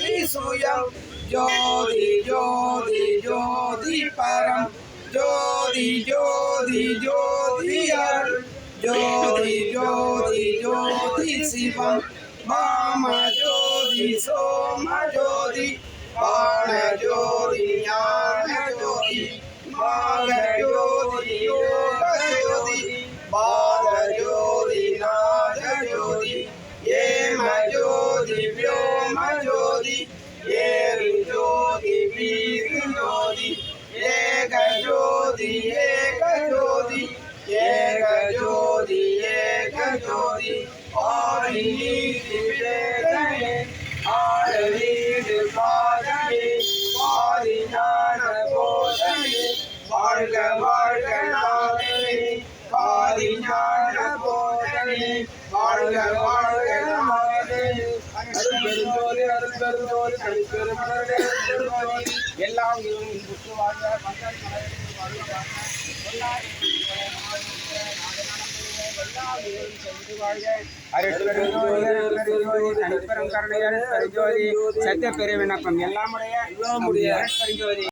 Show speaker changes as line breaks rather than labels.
ஜோதி சுயம் ஜோதி ஜோதி ஜோதி பரம் ஜோதி ஜோதி ஜோதி அருள் ஜோதி ஜோதி ஜோதி சிவம் வாம ஜோதி சோம ஜோதி பாண ஜோதி ஞான ஜோதி மாக ஜோதி யோக ஜோதி பால ஜோதி நாத ஜோதி ஏம ஜோதி व्योम ஜோதி ஏரு ஜோதி வீரு ஜோதி ஏக ஜோதி ஏக ஜோதி ஏக ஜோதி ஏக ஜோதி ஆதி நீதி வேதமே ஆழநீடு பாதமே ஆதி ஞான போதமே வாழ்க வாழ்க நாதமே ஆதி ஞான போதமே வாழ்க வாழ்க நாதமே அருட்பெருஞ்சோதி அருட்பெருஞ்சோதி தனிப்பெருமளவே அருட்பெருஞ்சோதி எல்லாம் புற்று வாழ்க மங்கள் சத்திய பெரிய விண்ணப்பம் எல்லாம் உடைய